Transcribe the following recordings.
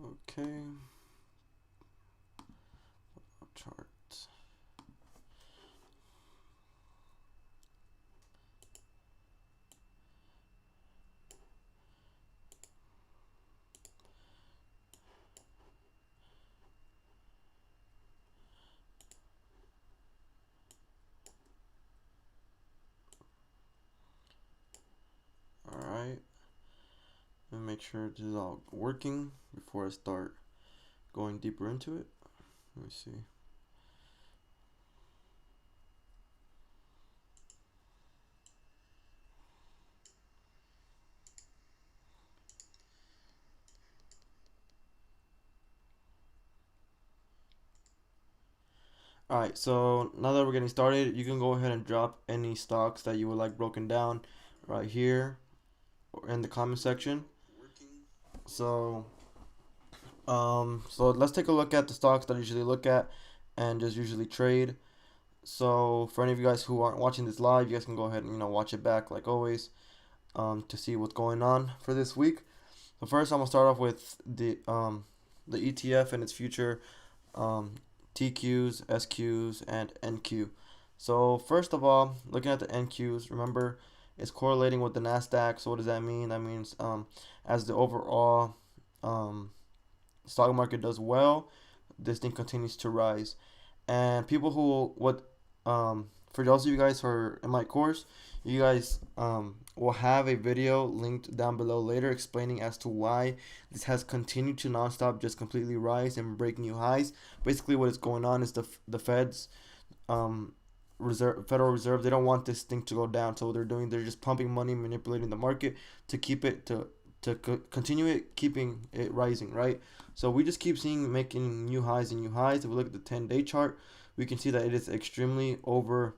Okay. Chart. Alright. Let me make sure this is all working before I start going deeper into it. Let me see. Alright, so now that we're getting started, you can go ahead and drop any stocks that you would like broken down right here or in the comment section. So, so let's take a look at the stocks that I usually look at and just usually trade. So for any of you guys who aren't watching this live, you guys can go ahead and watch it back like always, to see what's going on for this week. So first, I'm gonna start off with the ETF and its future, TQs, SQs, and NQ. So first of all, looking at the NQs, remember it's correlating with the Nasdaq. So what does that mean? That means as the overall stock market does well, this thing continues to rise. And people who for those of you guys who are in my course, you guys will have a video linked down below later explaining as to why this has continued to nonstop just completely rise and break new highs. Basically, what is going on is the Fed's Federal Reserve, they don't want this thing to go down, so they're just pumping money, manipulating the market to keep it to continue it, keeping it rising, right? So we just keep seeing making new highs and new highs. If we look at the 10-day chart, we can see that it is extremely overextended.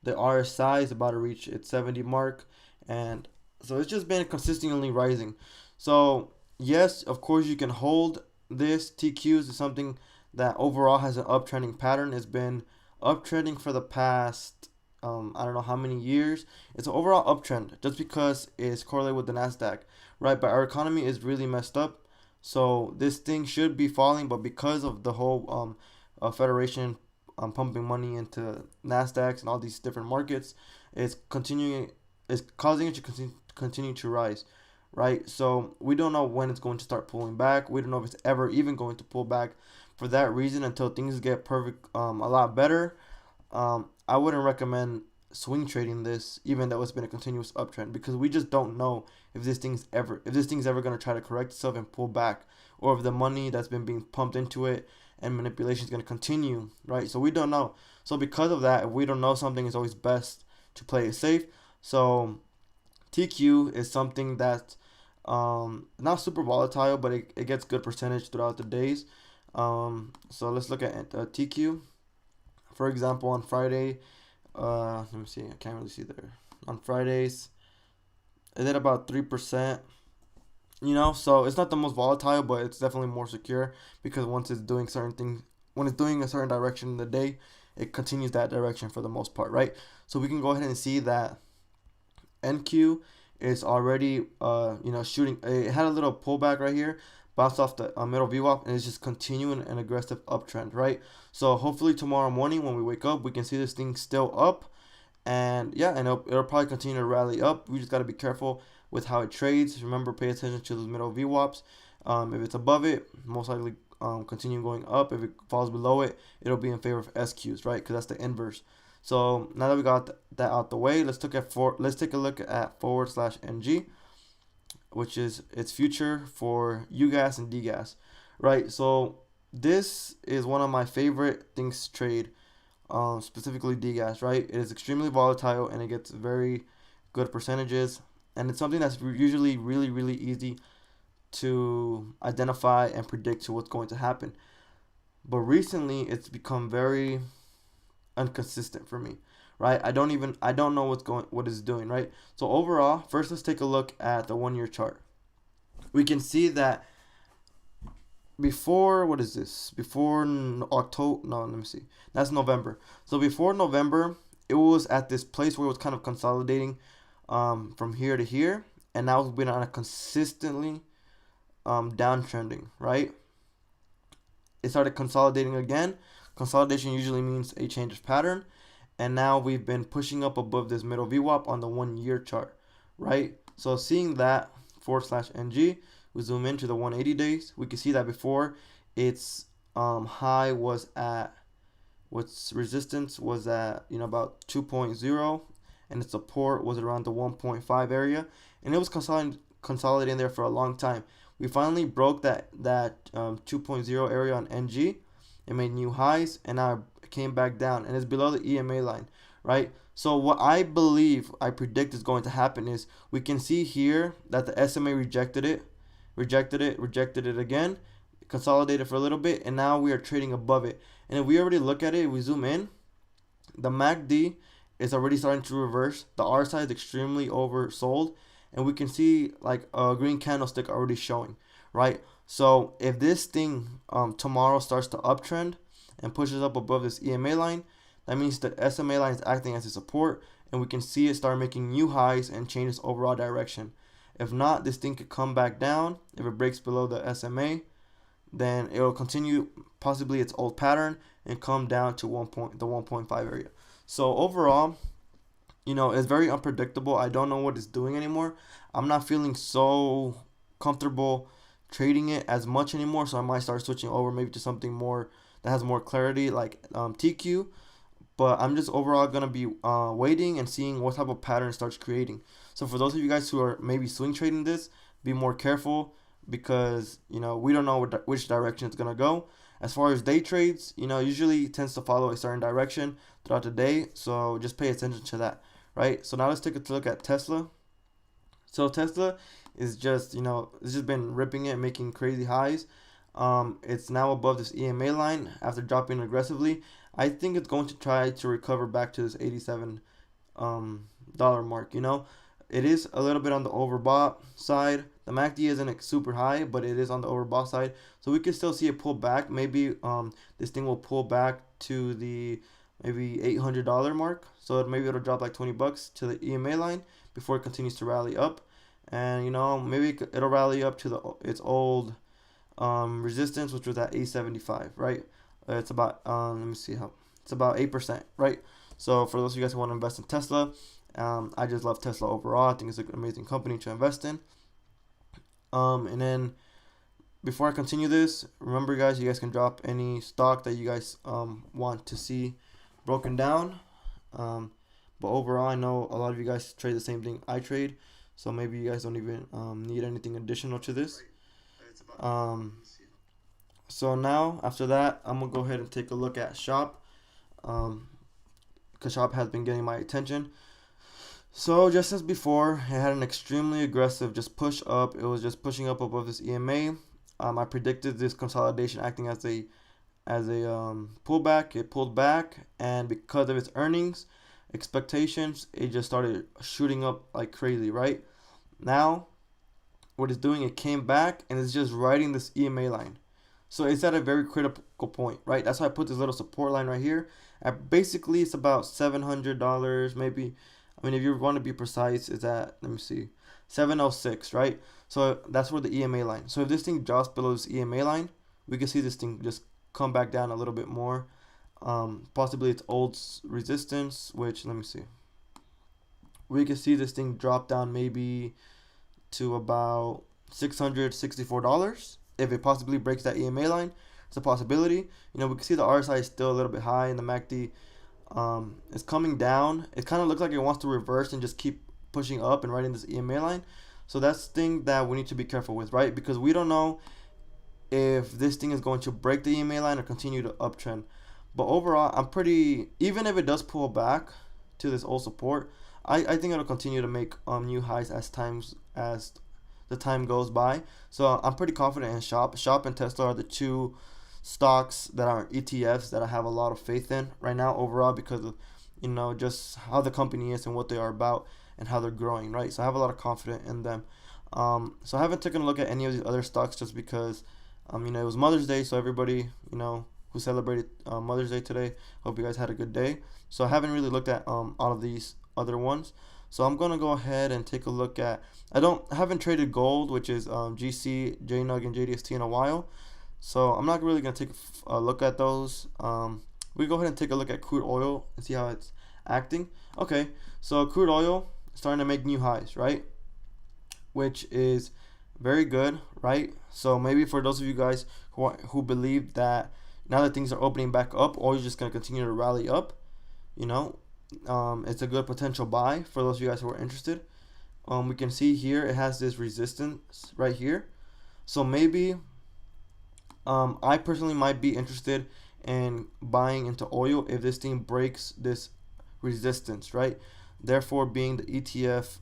The RSI is about to reach its 70 mark, and so it's just been consistently rising. So yes, of course you can hold this. TQs is something that overall has an uptrending pattern. It's been uptrending for the past I don't know how many years. It's an overall uptrend just because it's correlated with the Nasdaq, right? But our economy is really messed up, so this thing should be falling. But because of the whole federation pumping money into Nasdaqs and all these different markets, it's causing it to continue to rise, right? So we don't know when it's going to start pulling back. We don't know if it's ever even going to pull back. For that reason, until things get a lot better, I wouldn't recommend swing trading this, even though it's been a continuous uptrend, because we just don't know if this thing's ever going to try to correct itself and pull back, or if the money that's been being pumped into it and manipulation is going to continue, right? So we don't know. So because of that, if we don't know something, it's always best to play it safe. So TQ is something that's not super volatile, but it gets good percentage throughout the days. So let's look at TQ. For example, on Friday, let me see, I can't really see there. On Fridays, it did about 3%. So it's not the most volatile, but it's definitely more secure, because once it's doing certain things, when it's doing a certain direction in the day, it continues that direction for the most part, right? So we can go ahead and see that NQ is already shooting. It had a little pullback right here, bounced off the middle VWAP, and it's just continuing an aggressive uptrend, right? So hopefully tomorrow morning when we wake up, we can see this thing still up, and yeah, and it'll probably continue to rally up. We just got to be careful with how it trades. Remember, pay attention to those middle VWAPs. If it's above it, most likely continue going up. If it falls below it, it'll be in favor of SQs, right? Because that's the inverse. So now that we got that out the way, let's take a look at forward/NG, which is its future for UGAS and DGAS, right? So this is one of my favorite things to trade, specifically DGAS, right? It is extremely volatile and it gets very good percentages, and it's something that's usually really, really easy to identify and predict to what's going to happen. But recently, it's become very inconsistent for me, right? I don't know what it's doing, right? So overall, first let's take a look at the 1 year chart. We can see that before, what is this? Before October, no, let me see. That's November. So before November, it was at this place where it was kind of consolidating from here to here, and now we've been on a consistently downtrending, right? It started consolidating again. Consolidation usually means a change of pattern, and now we've been pushing up above this middle VWAP on the 1 year chart, right? So seeing that /NG, we zoom into the 180 days. We can see that before its high was at, what's resistance was at, about 2.0, and its support was around the 1.5 area, and it was consolidating there for a long time. We finally broke that 2.0 area on NG. It made new highs, and now it came back down, and it's below the EMA line, right? So what I predict is going to happen is we can see here that the SMA rejected it again, consolidated for a little bit, and now we are trading above it. And if we already look at it, we zoom in, the MACD is already starting to reverse. The RSI is extremely oversold, and we can see like a green candlestick already showing, right? So if this thing tomorrow starts to uptrend and pushes up above this EMA line, that means the SMA line is acting as a support, and we can see it start making new highs and change its overall direction. If not, this thing could come back down. If it breaks below the SMA, then it will continue possibly its old pattern and come down to the 1.5 area. So overall, it's very unpredictable. I don't know what it's doing anymore. I'm not feeling so comfortable trading it as much anymore, so I might start switching over maybe to something more that has more clarity, like TQ. But I'm just overall gonna be waiting and seeing what type of pattern it starts creating. So for those of you guys who are maybe swing trading this, be more careful, because we don't know which direction it's gonna go. As far as day trades, usually tends to follow a certain direction throughout the day, so just pay attention to that, right? So now let's take a look at Tesla. So Tesla is just, it's just been ripping it, making crazy highs. It's now above this EMA line after dropping aggressively. I think it's going to try to recover back to this $87 mark. It is a little bit on the overbought side. The MACD isn't super high, but it is on the overbought side, so we can still see it pull back. Maybe this thing will pull back to the maybe $800 mark, so maybe it'll drop like $20 to the EMA line before it continues to rally up. And maybe it'll rally up to its old resistance, which was at 875, right? It's about let me see how it's about 8%, right? So for those of you guys who want to invest in Tesla, I just love Tesla overall. I think it's an amazing company to invest in. And then before I continue this, remember guys, you guys can drop any stock that you guys want to see broken down. But overall, I know a lot of you guys trade the same thing I trade, so maybe you guys don't even need anything additional to this. So now after that, I'm gonna go ahead and take a look at Shop, because Shop has been getting my attention. So just as before, it had an extremely aggressive just push up. It was just pushing up above this EMA. I predicted this consolidation acting as a pullback. It pulled back, and because of its earnings expectations, it just started shooting up like crazy. Right now, what it's doing, it came back and it's just riding this EMA line. So it's at a very critical point, right? That's why I put this little support line right here. Basically, it's about $700, maybe. I mean, if you want to be precise, it's at, let me see, 706, right? So that's where the EMA line. So if this thing drops below this EMA line, we can see this thing just come back down a little bit more. Possibly its old resistance, which, let me see. We can see this thing drop down maybe to about $664. If it possibly breaks that EMA line, it's a possibility. We can see the RSI is still a little bit high, and the MACD is coming down. It kind of looks like it wants to reverse and just keep pushing up and riding this EMA line. So that's the thing that we need to be careful with, right? Because we don't know if this thing is going to break the EMA line or continue to uptrend. But overall, even if it does pull back to this old support, I think it'll continue to make new highs as the time goes by. So I'm pretty confident in Shop. Shop and Tesla are the two stocks that are ETFs that I have a lot of faith in right now overall, because of just how the company is and what they are about and how they're growing, right? So I have a lot of confidence in them. So I haven't taken a look at any of these other stocks just because it was Mother's Day, so everybody who celebrated Mother's Day today, hope you guys had a good day. So I haven't really looked at all of these other ones. So I'm gonna go ahead and take a look at. I haven't traded gold, which is GC, JNUG, and JDST in a while. So I'm not really gonna take a look at those. We go ahead and take a look at crude oil and see how it's acting. Okay, so crude oil starting to make new highs, right? Which is very good, right? So maybe for those of you guys who believe that now that things are opening back up, oil is just gonna continue to rally up, you know, it's a good potential buy for those of you guys who are interested. We can see here it has this resistance right here, so maybe I personally might be interested in buying into oil if this thing breaks this resistance, right? Therefore, being the ETF,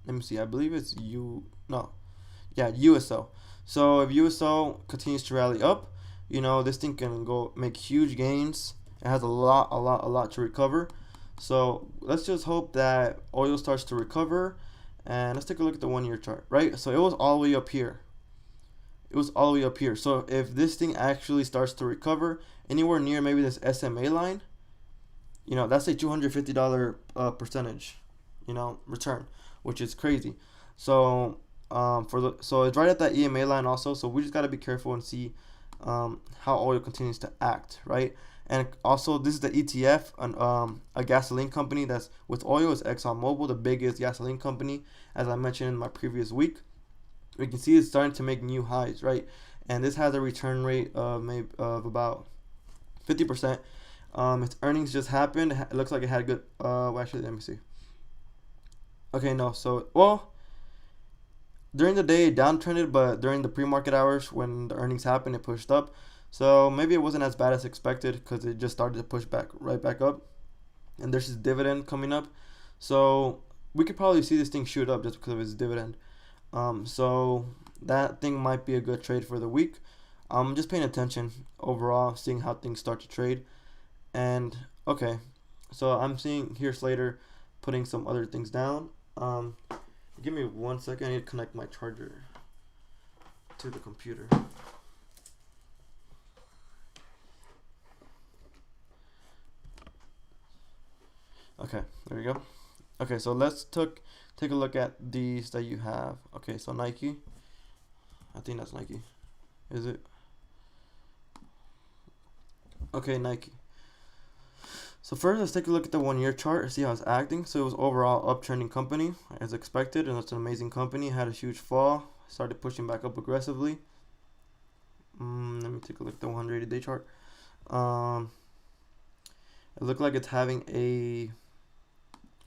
let me see, I believe it's USO. So if USO continues to rally up, this thing can go make huge gains. It has a lot to recover. So let's just hope that oil starts to recover. And let's take a look at the 1 year chart, right? So it was all the way up here. So if this thing actually starts to recover anywhere near maybe this SMA line, that's a $250 percentage, return, which is crazy. So so it's right at that EMA line also. So we just got to be careful and see how oil continues to act, right? And also, this is the ETF, a gasoline company that's with oil is ExxonMobil, the biggest gasoline company, as I mentioned in my previous week. We can see it's starting to make new highs, right? And this has a return rate of about 50%. Its earnings just happened. It looks like it had good. Actually, let me see. Okay, no. So, during the day it downtrended, but during the pre-market hours when the earnings happened, it pushed up. So maybe it wasn't as bad as expected because it just started to push right back up. And there's this dividend coming up, so we could probably see this thing shoot up just because of its dividend. So that thing might be a good trade for the week. I'm just paying attention overall, seeing how things start to trade. And okay, so I'm seeing here Slater putting some other things down. Give me 1 second. I need to connect my charger to the computer. Okay, there we go. Okay, so let's take a look at these that you have. Okay, so Nike. I think that's Nike. Is it? Okay, Nike. So first, let's take a look at the 1 year chart and see how it's acting. So it was overall uptrending company as expected, and it's an amazing company. It had a huge fall, started pushing back up aggressively. Let me take a look at the 180-day chart. It looked like it's having a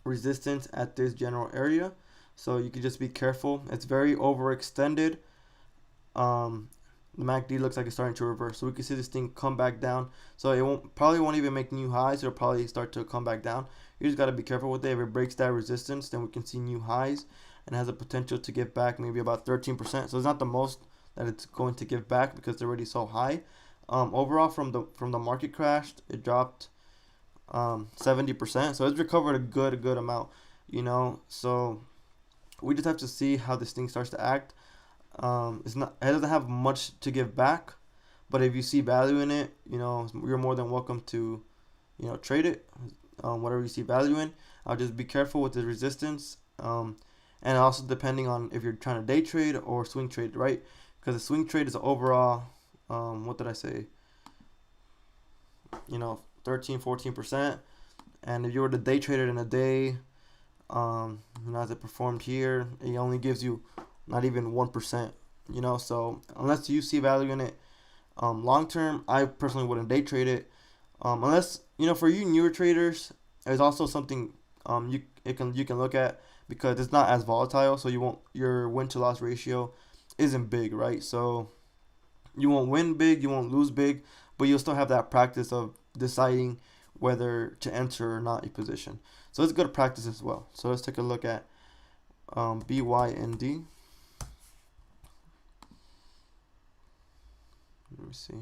resistance at this general area, so you can just be careful. It's very overextended. The MACD looks like it's starting to reverse, so we can see this thing come back down. So it probably won't even make new highs. It'll probably start to come back down. You just got to be careful with it. If it breaks that resistance, then we can see new highs and has a potential to give back maybe about 13%. So it's not the most that it's going to give back because it's already so high. Overall, from the market crash, it dropped 70%. So it's recovered a good amount. So we just have to see how this thing starts to act. It doesn't have much to give back, but if you see value in it, you're more than welcome to, trade it. Whatever you see value in, I'll just be careful with the resistance. And also depending on if you're trying to day trade or swing trade, right? Because the swing trade is overall, what did I say? 13-14%. And if you were to day trade it in a day, as it performed here, it only gives you not even 1%. So unless you see value in it, long term, I personally wouldn't day trade it. Unless for you newer traders, there's also something you can look at because it's not as volatile, so your win to loss ratio isn't big, right? So you won't win big, you won't lose big, but you'll still have that practice of deciding whether to enter or not a position. So it's good practice as well. So let's take a look at BYND. Let me see.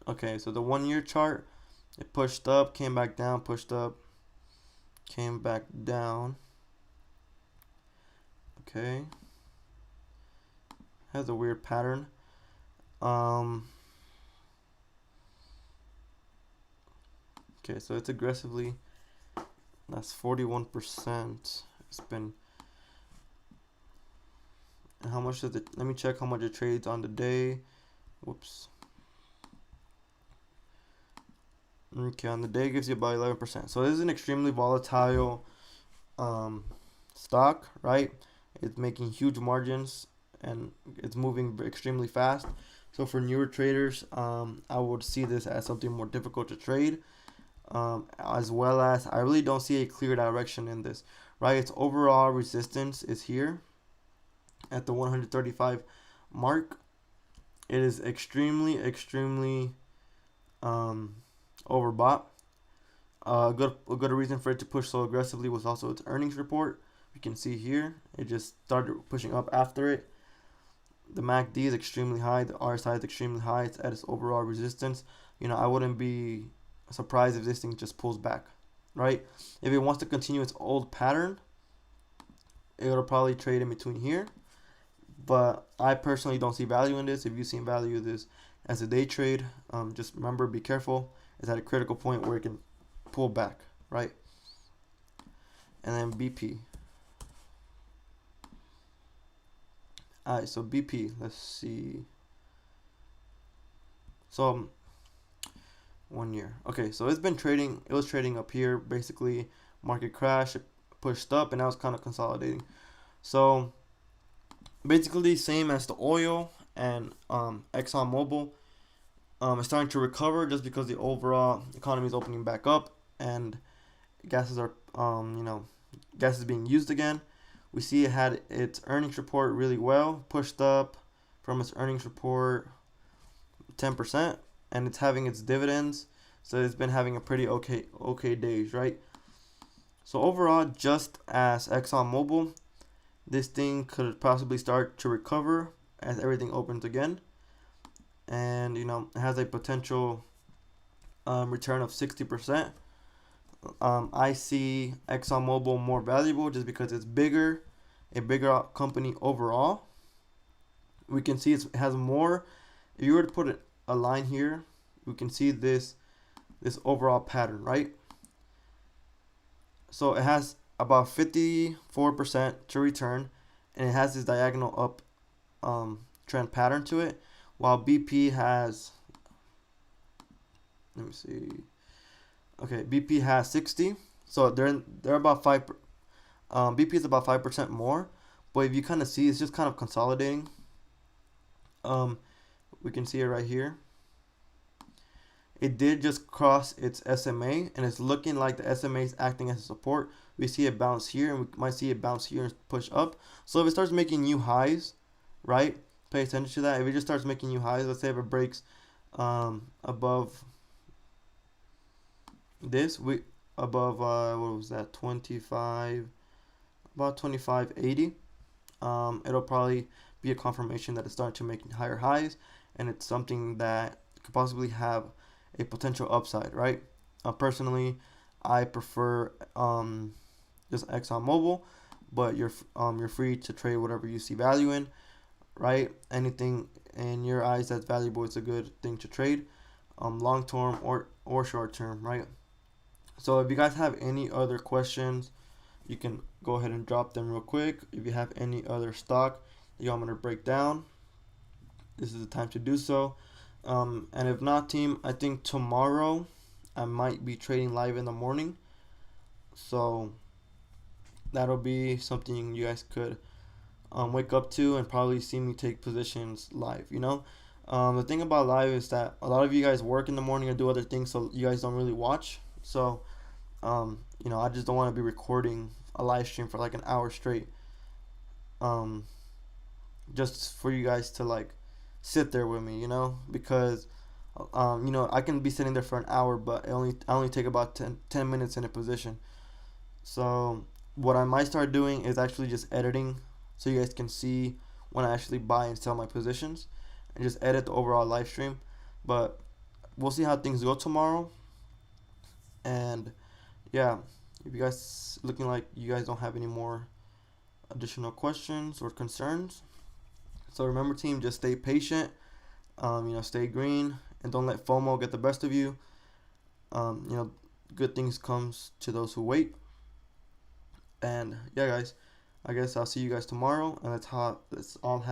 Okay, so the 1 year chart, it pushed up, came back down, pushed up, came back down. Okay. Has a weird pattern. Okay, so it's aggressively, that's 41%. It's been, and how much does it, let me check how much it trades on the day. Whoops. Okay, on the day it gives you about 11%. So this is an extremely volatile stock, right? It's making huge margins and it's moving extremely fast. So for newer traders, I would see this as something more difficult to trade. As well as I really don't see a clear direction in this, right? Its overall resistance is here at the 135 mark. It is extremely overbought. A good reason for it to push so aggressively was also its earnings report. You can see here it just started pushing up after it. The MACD is extremely high. The RSI is extremely high. It's at its overall resistance. I wouldn't be surprised if this thing just pulls back, right? If it wants to continue its old pattern, it'll probably trade in between here. But I personally don't see value in this. If you see value in this as a day trade, just remember, be careful. It's at a critical point where it can pull back, right? And then BP. Alright, so BP, let's see. So 1 year. Okay, so it's been trading. It was trading up here. Basically, market crash, it pushed up, and now it's kind of consolidating. So basically, same as the oil and ExxonMobil. It's starting to recover just because the overall economy is opening back up and gases are gas is being used again. We see it had its earnings report really well, pushed up from its earnings report 10%, and it's having its dividends, so it's been having a pretty okay days, right? So overall, just as ExxonMobil, this thing could possibly start to recover as everything opens again, and it has a potential return of 60%. I see ExxonMobil more valuable just because it's a bigger company overall. We can see it has more. If you were to put a line here, we can see this overall pattern, right? So it has about 54% to return, and it has this diagonal up trend pattern to it, while BP has, let me see. Okay, BP has 60, so they're about 5. BP is about 5% more, but if you kind of see, it's just kind of consolidating. We can see it right here. It did just cross its SMA, and it's looking like the SMA is acting as a support. We see it bounce here, and we might see it bounce here and push up. So if it starts making new highs, right? Pay attention to that. If it just starts making new highs, let's say if it breaks above this, above what was that, 25, about 25.80, it'll probably be a confirmation that it's starting to make higher highs, and it's something that could possibly have a potential upside, right? Personally, I prefer just ExxonMobil, but you're free to trade whatever you see value in, right? Anything in your eyes that's valuable is a good thing to trade, long term or short term, right? So if you guys have any other questions, you can go ahead and drop them real quick. If you have any other stock that you want me to break down, this is the time to do so. And if not, team, I think tomorrow I might be trading live in the morning. So that'll be something you guys could wake up to and probably see me take positions live, The thing about live is that a lot of you guys work in the morning or do other things, so you guys don't really watch. So, I just don't want to be recording a live stream for like an hour straight. Just for you guys to like sit there with me, because, I can be sitting there for an hour, but I only take about 10 minutes in a position. So what I might start doing is actually just editing so you guys can see when I actually buy and sell my positions, and just edit the overall live stream. But we'll see how things go tomorrow. And yeah, if you guys looking like you guys don't have any more additional questions or concerns, so remember, team, just stay patient, stay green, and don't let FOMO get the best of you. good things comes to those who wait. And yeah, guys, I guess I'll see you guys tomorrow, and let's all have